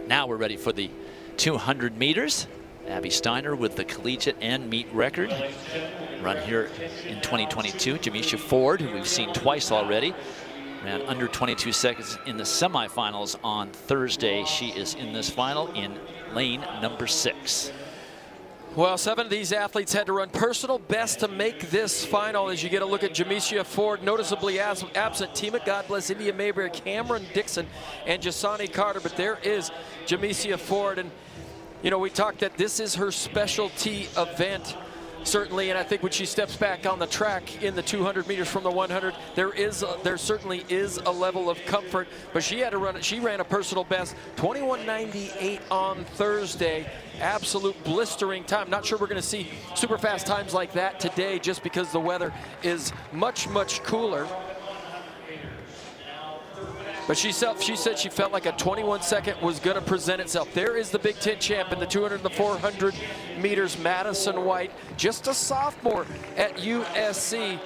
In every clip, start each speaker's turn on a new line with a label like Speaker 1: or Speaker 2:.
Speaker 1: Now we're ready for the 200 meters. Abby Steiner with the collegiate and meet record. Run here in 2022. Jamisha Ford, who we've seen twice already, ran under 22 seconds in the semifinals on Thursday. She is in this final in lane number 6.
Speaker 2: Well, 7 of these athletes had to run personal best to make this final. As you get a look at Jamisha Ford, noticeably absent Tima, God bless, India Mayberry, Cameron Dixon, and Jasani Carter. But there is Jamisha Ford. And, you know, we talked that this is her specialty event, certainly. And I think when she steps back on the track in the 200 meters from the 100, there certainly is a level of comfort. But she had to run it. She ran a personal best, 21:98 on Thursday. Absolute blistering time. Not sure we're going to see super fast times like that today, just because the weather is much, much cooler. But she said she felt like a 21-second was going to present itself. There is the Big Ten champ in the 200 and the 400 meters, Madison White, just a sophomore at USC.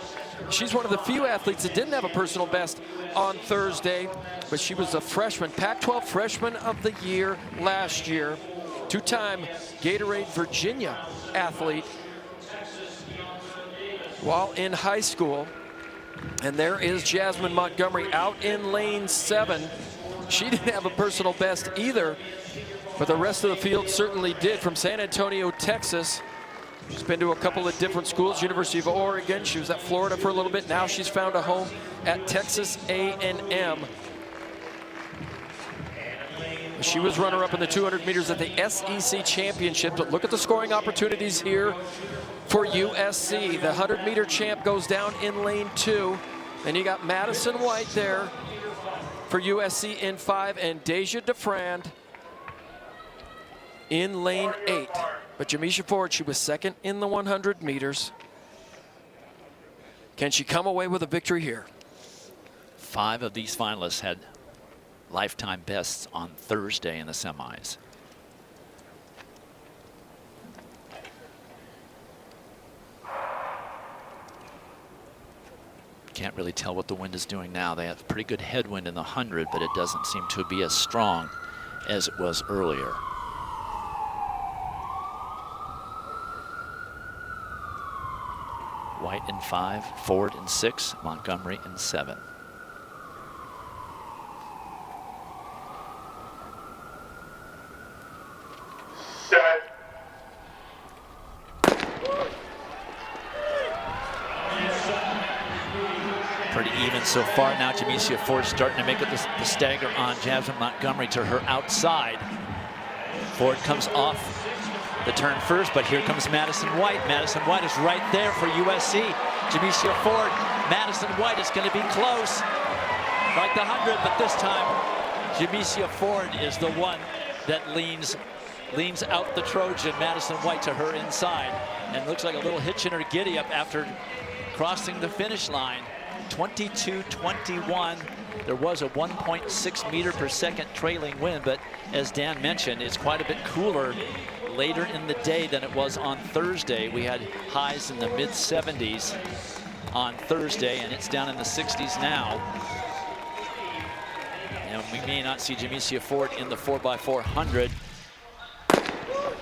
Speaker 2: She's one of the few athletes that didn't have a personal best on Thursday, but she was a freshman, Pac-12 Freshman of the Year last year. Two-time Gatorade Virginia athlete while in high school. And there is Jasmine Montgomery out in lane 7. She didn't have a personal best either, but the rest of the field certainly did. From San Antonio, Texas. She's been to a couple of different schools, University of Oregon. She was at Florida for a little bit. Now she's found a home at Texas A&M. She was runner-up in the 200 meters at the SEC Championship. But look at the scoring opportunities here for USC. The 100-meter champ goes down in lane 2. And you got Madison White there for USC in 5, and Deja DeFrand in lane 8. But Jamisha Ford, she was second in the 100 meters. Can she come away with a victory here?
Speaker 1: 5 of these finalists had lifetime bests on Thursday in the semis. Can't really tell what the wind is doing now. They have pretty good headwind in the 100, but it doesn't seem to be as strong as it was earlier. White in 5, Ford in 6, Montgomery in 7. Pretty even so far now. Jamisha Ford starting to make it the stagger on Jasmine Montgomery to her outside. Ford comes off the turn first, but here comes Madison White. Madison White is right there for USC. Jamisha Ford, Madison White is going to be close, like the 100, but this time Jamisha Ford is the one that leans out the Trojan, Madison White, to her inside, and looks like a little hitch in her giddy up after crossing the finish line. 22:21. There was a 1.6 meter per second trailing wind, but as Dan mentioned, it's quite a bit cooler later in the day than it was on Thursday. We had highs in the mid-70s on Thursday, and it's down in the 60s now. And we may not see Jamisha Ford in the 4x400,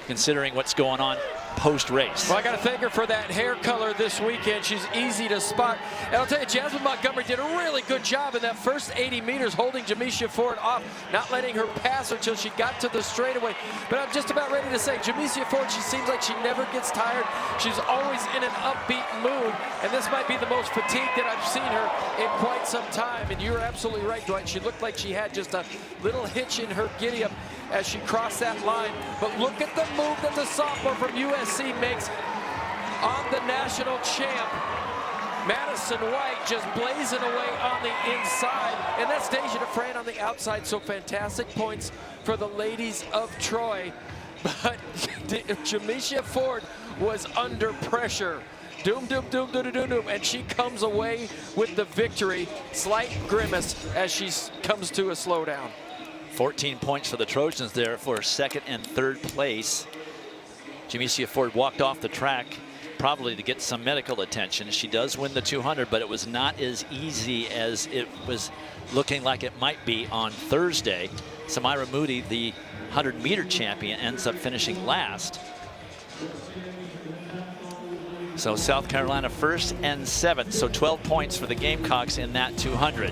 Speaker 1: considering what's going on post-race.
Speaker 2: Well, I got to thank her for that hair color this weekend. She's easy to spot. And I'll tell you, Jasmine Montgomery did a really good job in that first 80 meters, holding Jamisha Ford off, not letting her pass her until she got to the straightaway. But I'm just about ready to say, Jamisha Ford, she seems like she never gets tired. She's always in an upbeat mood, and this might be the most fatigued that I've seen her in quite some time. And you're absolutely right, Dwight. She looked like she had just a little hitch in her giddy-up as she crossed that line. But look at the move that the sophomore from USC makes on the national champ. Madison White just blazing away on the inside. And that's Deja DeFrand on the outside. So fantastic points for the ladies of Troy. But Jamisha Ford was under pressure. Doom, doom, doom, doom, doom, doom. And she comes away with the victory. Slight grimace as she comes to a slowdown.
Speaker 1: 14 points for the Trojans there for second and third place. Jamisha Ford walked off the track probably to get some medical attention. She does win the 200, but it was not as easy as it was looking like it might be on Thursday. Samira Moody, the 100-meter champion, ends up finishing last. So South Carolina first and 7, so 12 points for the Gamecocks in that 200.